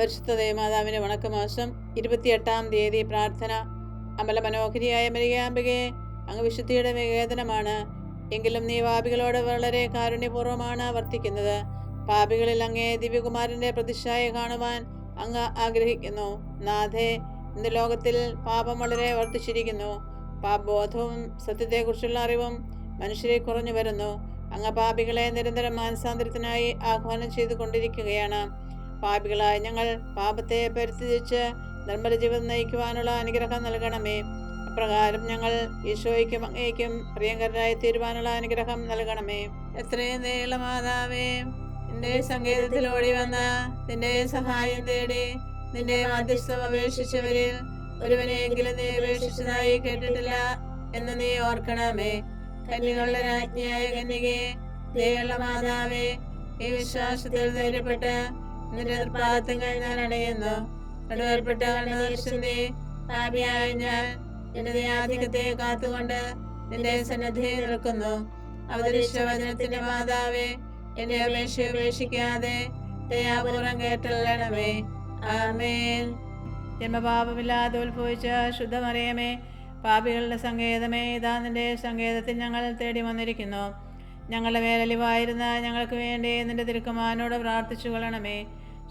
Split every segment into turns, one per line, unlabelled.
പരിശുദ്ധ ദേവമാതാവിന്റെ വണക്കമാസം 28-ാം തീയതി പ്രാർത്ഥന. അമല മനോഹരിയായ മരിയാമ്പികയെ, അങ്ങ് വിശുദ്ധിയുടെ വിവേചനമാണ്. എങ്കിലും നീ പാപികളോട് വളരെ കാരുണ്യപൂർവ്വമാണ് വർത്തിക്കുന്നത്. പാപികളിൽ അങ്ങേ ദിവ്യകുമാരന്റെ പ്രതിഷ്ഠയെ കാണുവാൻ അങ്ങ് ആഗ്രഹിക്കുന്നു. നാഥേ, ഇന്ന് ലോകത്തിൽ പാപം വളരെ വർദ്ധിച്ചിരിക്കുന്നു. പാപബോധവും സത്യത്തെക്കുറിച്ചുള്ള അറിവും മനുഷ്യരെ കുറഞ്ഞു വരുന്നു. അങ്ങ് പാപികളെ നിരന്തരം മാനസാന്തരത്തിനായി ആഹ്വാനം ചെയ്തുകൊണ്ടിരിക്കുകയാണ്. പാപികളായ ഞങ്ങൾ പാപത്തെ പരിത്യജിച്ച് നിർമ്മല ജീവിതം നയിക്കുവാനുള്ള അനുഗ്രഹം നൽകണമേ. അപ്രകാരം ഞങ്ങൾ ഈശോയ്ക്കും അങ്ങേക്കും പ്രിയങ്കരരായി തീരുവാനുള്ള അനുഗ്രഹം നൽകണമേ. എത്രയും ദയുള്ള മാതാവേ, നിന്റെ സങ്കേതത്തിൽ ഓടി വന്ന് നിന്റെ സഹായം തേടി നിന്റെ മധ്യസ്ഥം അപേക്ഷിച്ചവരിൽ ഒരുവനെയെങ്കിലും നീ അപേക്ഷിച്ചതായി കേട്ടിട്ടില്ല എന്ന് നീ ഓർക്കണമേ. കന്യകളുടെ രാജ്ഞിയായ കന്യകേ, ദയുള്ള മാതാവേ, ഈ വിശ്വാസത്തിൽ ധൈര്യപ്പെട്ട് നിന്റെ പാദങ്ങൾ ഞാൻ അടയുന്നു. നടുവേർപ്പെട്ട കണ്ണുദർശിനി പാപിയായ ഞാൻ നിന്റെ ദയാധിക്യത്തെ കാത്തുകൊണ്ട് നിന്റെ സന്നദ്ധിയിൽ നിൽക്കുന്നു. അവതരിച്ച വചനത്തിന്റെ മാതാവേ, എന്റെ അപേക്ഷ ഉപേക്ഷിക്കാതെ ദയാപൂർവം കേട്ടല്ലണമേ. ആമേൻ. ജന്മപാപമില്ലാതെ ഉത്ഭവിച്ച ശുദ്ധമറിയമേ, പാപികളുടെ സങ്കേതമേ, ഇതാ നിന്റെ സങ്കേതത്തിൽ ഞങ്ങൾ തേടി വന്നിരിക്കുന്നു. ഞങ്ങളുടെ മേലലിവായിരുന്ന ഞങ്ങൾക്ക് വേണ്ടി നിന്റെ തിരുക്കുമാരനോട് പ്രാർത്ഥിച്ചു കൊള്ളണമേ.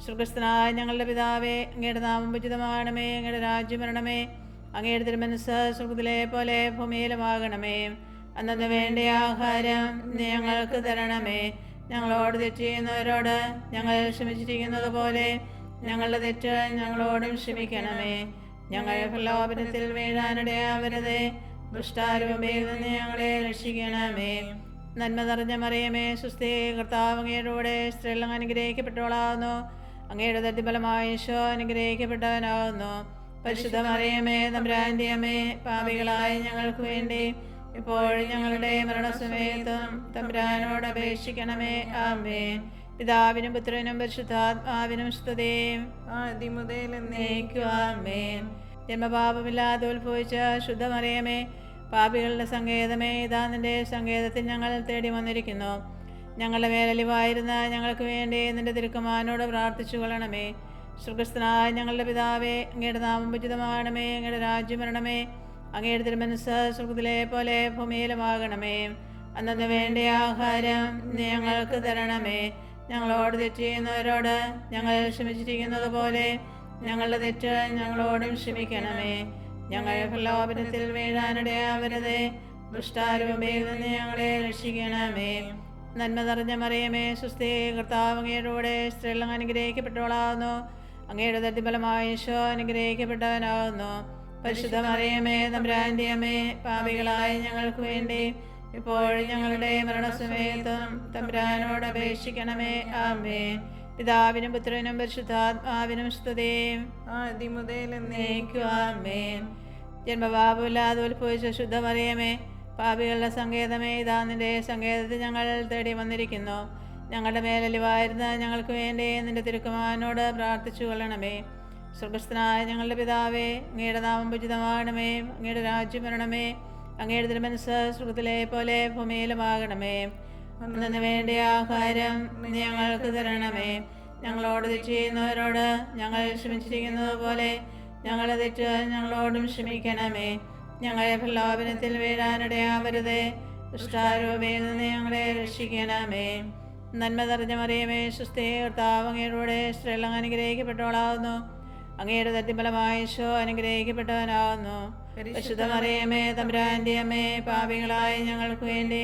സ്വർഗ്ഗസ്ഥനായ ഞങ്ങളുടെ പിതാവേ, അങ്ങയുടെ നാമം ഉചിതമാകണമേ. അങ്ങയുടെ രാജ്യം വരണമേ. അങ്ങയുടെ തിരുമനസ്സ് സ്വർഗ്ഗത്തിലെ പോലെ ഭൂമിയിലുമാകണമേ. അന്നു വേണ്ട ആഹാരം ഞങ്ങൾക്ക് തരണമേ. ഞങ്ങളോട് തെറ്റ് ചെയ്യുന്നവരോട് ഞങ്ങൾ ക്ഷമിച്ചിരിക്കുന്നത് പോലെ ഞങ്ങളുടെ തെറ്റ് ഞങ്ങളോടും ക്ഷമിക്കണമേ. ഞങ്ങൾ പ്രലോഭനത്തിൽ വീഴാനിടയാവരുതേ. ദുഷ്ടാരൂപയിൽ നിന്ന് ഞങ്ങളെ രക്ഷിക്കണമേ. നന്മ നിറഞ്ഞ മറിയമേ, സുസ്ഥി, കർത്താവ് അങ്ങയുടെ കൂടെ സ്ത്രീകൾ അനുഗ്രഹിക്കപ്പെട്ടവളാകുന്നു. അങ്ങയുടെ ദരിദ്രഫലമായ ഈശോ അനുഗ്രഹിക്കപ്പെട്ടവനാകുന്നു. പരിശുദ്ധ മറിയമേ, തമ്പുരാന്റെ അമ്മേ, പാപികളായ ഞങ്ങൾക്ക് വേണ്ടി ഇപ്പോഴും ഞങ്ങളുടെ മരണസമയത്തും തമ്പുരാനോട് അപേക്ഷിക്കണമേ. ആമേൻ. പിതാവിനും പുത്രനും പരിശുദ്ധാത്മാവിനും സ്തുതി, ആദ്യം മുതൽ എന്നേക്കും. ആമേൻ. ജന്മപാപമില്ലാതെ ഉത്ഭവിച്ച ശുദ്ധമറിയമേ, പാപികളുടെ സങ്കേതമേ, ഇതാ നിന്റെ സങ്കേതത്തിൽ ഞങ്ങൾ തേടി വന്നിരിക്കുന്നു. ഞങ്ങളുടെ മേലലിവായിരുന്ന ഞങ്ങൾക്ക് വേണ്ടി നിന്റെ തിരുക്കുമാരനോട് പ്രാർത്ഥിച്ചു കൊള്ളണമേ. സ്വർഗ്ഗസ്ഥനായ ഞങ്ങളുടെ പിതാവേ, അങ്ങയുടെ നാമം ഉചിതമാകണമേ. അങ്ങയുടെ രാജ്യം വരണമേ. അങ്ങയുടെ തിരുമനസ്സ് സ്വർഗ്ഗത്തിലെ പോലെ ഭൂമിയിലുമാകണമേ. അന്നു വേണ്ട ആഹാരം ഞങ്ങൾക്ക് തരണമേ. ഞങ്ങളോട് തെറ്റ് ചെയ്യുന്നവരോട് ഞങ്ങൾ ക്ഷമിച്ചിരിക്കുന്നത് പോലെ ഞങ്ങളുടെ തെറ്റ് ഞങ്ങളോടും ക്ഷമിക്കണമേ. ഞങ്ങൾ പ്രലോഭനത്തിൽ വീഴാനിടയാവരുതേ. ദുഷ്ടാരൂപയിൽ നിന്ന് ഞങ്ങളെ രക്ഷിക്കണമേ. നന്മ നിറഞ്ഞ മറിയമേ, സുസ്ഥി, കർത്താവ് അങ്ങയുടെ കൂടെ സ്ത്രീകൾ അനുഗ്രഹിക്കപ്പെട്ടവളാകുന്നു. അങ്ങയുടെ ദരിദ്രഫലമായ ഈശോ അനുഗ്രഹിക്കപ്പെട്ടവനാകുന്നു. പരിശുദ്ധ മറിയമേ, തമ്പുരാന്റെ അമ്മേ, പാപികളായ ഞങ്ങൾക്ക് വേണ്ടി ഇപ്പോഴും ഞങ്ങളുടെ മരണസമയത്തും തമ്പുരാനോട് അപേക്ഷിക്കണമേ. ആമേൻ. പിതാവിനും പുത്രനും പരിശുദ്ധാത്മാവിനും സ്തുതി, ആദ്യം മുതൽ എന്നേക്കും. ആമേൻ. ജന്മപാപമില്ലാതെ ഉത്ഭവിച്ച ശുദ്ധമറിയമേ, പാപികളുടെ സങ്കേതമേ, ഇതാ നിന്റെ സങ്കേതത്തിൽ ഞങ്ങൾ തേടി വന്നിരിക്കുന്നു. ഞങ്ങളുടെ മേലലിവായിരുന്ന ഞങ്ങൾക്ക് വേണ്ടി നിന്റെ തിരുക്കുമാരനോട് പ്രാർത്ഥിച്ചു കൊള്ളണമേ. സ്വർഗ്ഗസ്ഥനായ ഞങ്ങളുടെ പിതാവേ, അങ്ങയുടെ നാമം ഉചിതമാകണമേ. അങ്ങയുടെ രാജ്യം വരണമേ. അങ്ങയുടെ തിരുമനസ്സ് സ്വർഗ്ഗത്തിലെ പോലെ ഭൂമിയിലുമാകണമേ. അന്നു വേണ്ട ആഹാരം ഞങ്ങൾക്ക് തരണമേ. ഞങ്ങളോട് തെറ്റ് ചെയ്യുന്നവരോട് ഞങ്ങൾ ക്ഷമിച്ചിരിക്കുന്നത് പോലെ ഞങ്ങളുടെ തെറ്റ് ഞങ്ങളോടും ക്ഷമിക്കണമേ. ഞങ്ങളെ പ്രലോഭനത്തിൽ വീഴാനിടയാവരുതേ. ദുഷ്ടാരൂപയിൽ നിന്ന് ഞങ്ങളെ രക്ഷിക്കണമേ. നന്മ നിറഞ്ഞ മറിയമേ, സുസ്ഥി, കർത്താവ് അങ്ങയുടെ കൂടെ സ്ത്രീകൾ അനുഗ്രഹിക്കപ്പെട്ടവളാകുന്നു. അങ്ങയുടെ ദരിദ്രഫലമായ ഈശോ അനുഗ്രഹിക്കപ്പെട്ടവനാകുന്നു. പരിശുദ്ധ മറിയമേ, തമ്പുരാന്റെ അമ്മേ, പാപികളായ ഞങ്ങൾക്ക് വേണ്ടി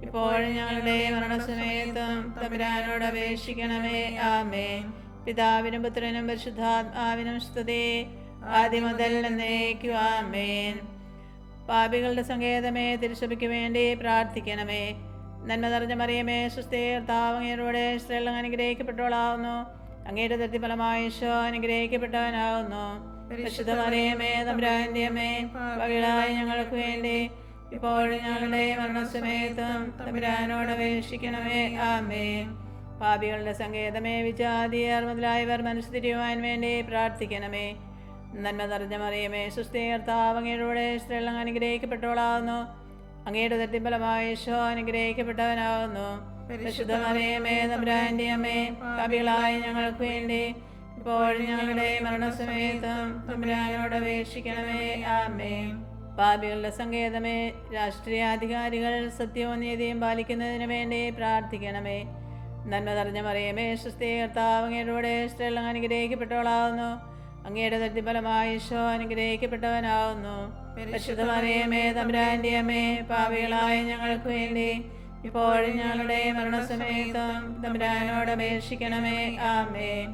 ഇപ്പോഴും ഞങ്ങളുടെ മരണസമയത്തും തമ്പുരാനോട് അപേക്ഷിക്കണമേ. ആമേൻ. പിതാവിനും പുത്രനും പരിശുദ്ധാത്മാവിനും സ്തുതി, ആദ്യം മുതൽ എന്നേക്കും. ആമേൻ. പാപികളുടെ സങ്കേതമേ, തിരുസഭയ്ക്ക് വേണ്ടി പ്രാർത്ഥിക്കണമേ. നന്മ നിറഞ്ഞ മറിയമേ, സുസ്ഥി, കർത്താവ് അങ്ങയുടെ കൂടെ സ്ത്രീകൾ അനുഗ്രഹിക്കപ്പെട്ടവളാകുന്നു. അങ്ങയുടെ ദരിദ്രഫലമായ ഈശോ അനുഗ്രഹിക്കപ്പെട്ടവനാകുന്നു. പരിശുദ്ധ മറിയമേ, തമ്പുരാന്റെ അമ്മേ, പാപികളായ ഞങ്ങൾക്ക് വേണ്ടി ഇപ്പോഴും ഞങ്ങളുടെ മരണസമയത്തും തമ്പുരാനോട് അപേക്ഷിക്കണമേ. ആമേൻ. പാപികളുടെ സങ്കേതമേ, വിജാതിയർ മുതലായവർ മനസ്സ് തിരിയുവാൻ വേണ്ടി പ്രാർത്ഥിക്കണമേ. നന്മ നിറഞ്ഞ മറിയമേ, സുസ്ഥി, കർത്താവ് അങ്ങയുടെ കൂടെ സ്ത്രീകൾ അനുഗ്രഹിക്കപ്പെട്ടവളാകുന്നു. അങ്ങയുടെ ദരിദ്രഫലമായ ഈശോ അനുഗ്രഹിക്കപ്പെട്ടവനാകുന്നു. പരിശുദ്ധ മറിയമേ, തമ്പുരാന്റെ അമ്മേ, പാപികളായ ഞങ്ങൾക്ക് വേണ്ടി ഇപ്പോഴും ഞങ്ങളുടെ മരണസമയത്തും തമ്പുരാനോട് അപേക്ഷിക്കണമേ. ആമേൻ. പാപികളുടെ സങ്കേതമേ, രാഷ്ട്രീയാധികാരികൾ സത്യവും നീതിയും പാലിക്കുന്നതിന് വേണ്ടി പ്രാർത്ഥിക്കണമേ. നന്മ നിറഞ്ഞ മറിയമേ, സ്വസ്തി, കർത്താവ് അങ്ങയുടെ സ്ത്രീകൾ അനുഗ്രഹിക്കപ്പെട്ടവളാവുന്നു. അങ്ങയുടെ ദരിദ്രഫലമായി ഈശോ അനുഗ്രഹിക്കപ്പെട്ടവനാവുന്നു. പരിശുദ്ധ മറിയമേ, തമ്പുരാന്റെ അമ്മേ, പാപികളായ ഞങ്ങൾക്ക് വേണ്ടി ഇപ്പോഴും ഞങ്ങളുടെ മരണസമയത്തും തമ്പുരാനോട് അപേക്ഷിക്കണമേ. ആമേൻ.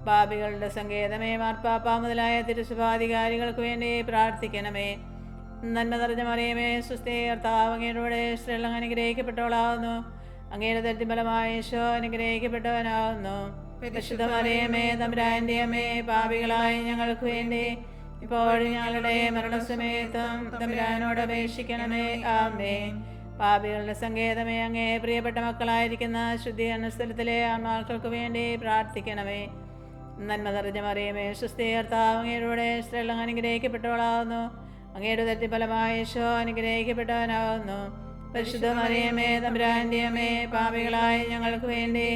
പാപികളുടെ സങ്കേതമേ, മാർപ്പാപ്പ മുതലായ തിരുസഭാധികാരികൾക്ക് വേണ്ടി പ്രാർത്ഥിക്കണമേ. നന്മ നിറഞ്ഞ മറിയമേ, സ്വസ്തി, കർത്താവ് അങ്ങയുടെ സ്ത്രീകൾ അനുഗ്രഹിക്കപ്പെട്ടവളാവുന്നു. അങ്ങയുടെ ദരിദ്രഫലമായി ഈശോ അനുഗ്രഹിക്കപ്പെട്ടവനാവുന്നു. പരിശുദ്ധ മറിയമേ, തമ്പുരാന്റെ അമ്മേ, പാപികളായ ഞങ്ങൾക്ക് വേണ്ടി ഇപ്പോഴും ഞങ്ങളുടെ മരണസമയത്തും തമ്പുരാനോട് അപേക്ഷിക്കണമേ. ആമേൻ. പാപികളുടെ സങ്കേതമേ, അങ്ങേ പ്രിയപ്പെട്ട മക്കളായിരിക്കുന്ന ശുദ്ധീകരണ സ്ഥലത്തിലെ ആത്മാക്കൾക്ക് വേണ്ടി പ്രാർത്ഥിക്കണമേ. നന്മ നിറഞ്ഞ മറിയമേ, സ്വസ്തി, കർത്താവ് അങ്ങയുടെ സ്ത്രീകൾ അനുഗ്രഹിക്കപ്പെട്ടവളാവുന്നു. അങ്ങയുടെ ദരിദ്രഫലമായി ഈശോ അനുഗ്രഹിക്കപ്പെട്ടവനാവുന്നു. പരിശുദ്ധ മറിയമേ, തമ്പുരാന്റെ അമ്മേ, പാപികളായ ഞങ്ങൾക്ക് വേണ്ടി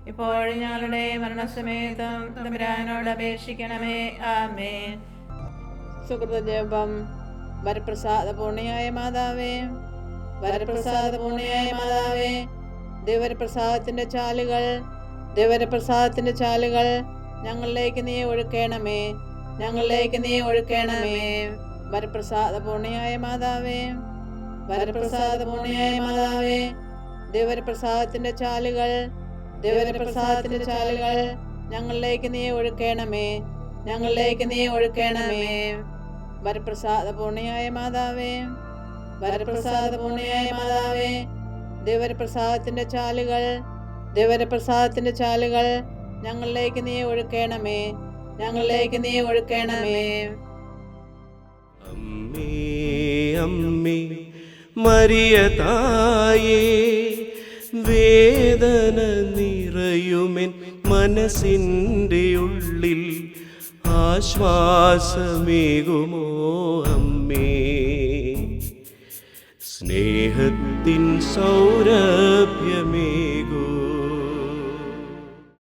ഇപ്പോഴും ഞങ്ങളുടെ മരണസമയത്തും തമ്പുരാനോട് അപേക്ഷിക്കണമേ. ആമേൻ. സുകൃതജപം. വരപ്രസാദപൂർണിയായ മാതാവേ, വരപ്രസാദപൂർണിയായ മാതാവേ, ദേവരപ്രസാദത്തിന്റെ ചാലുകൾ, ദേവരപ്രസാദത്തിന്റെ ചാലുകൾ ഞങ്ങളിലേക്ക് നീ ഒഴുക്കണമേ, ഞങ്ങളിലേക്ക് നീ ഒഴുക്കണമേ. വരപ്രസാദപൂർണിയായ മാതാവേ, വരപ്രസാദപൂർണിയായ മാതാവേ, ദേവരപ്രസാദത്തിന്റെ ചാലുകൾ, ദേവരപ്രസാദത്തിന്റെ ചാലുകൾ ഞങ്ങളിലേക്ക് നീ ഒഴുക്കണമേ, ഞങ്ങളിലേക്ക് നീ ഒഴുക്കണമേ. വരപ്രസാദപൂർണിയായ മാതാവേ, വരപ്രസാദപൂർണിയായ മാതാവേ, ദേവരപ്രസാദത്തിന്റെ ചാലുകൾ, ദേവരപ്രസാദത്തിന്റെ ചാലുകൾ ഞങ്ങളിലേക്ക് നീ ഒഴുക്കണമേ, ഞങ്ങളിലേക്ക് നീ ഒഴുക്കണമേ.
അമ്മേ അമ്മേ മരിയ തായേ, വേദന നിറയുമെൻ മനസ്സിൻ്റെ ഉള്ളിൽ ആശ്വാസമേകുമോ അമ്മേ. സ്നേഹത്തിൻ സൗരഭ്യമേകൂ.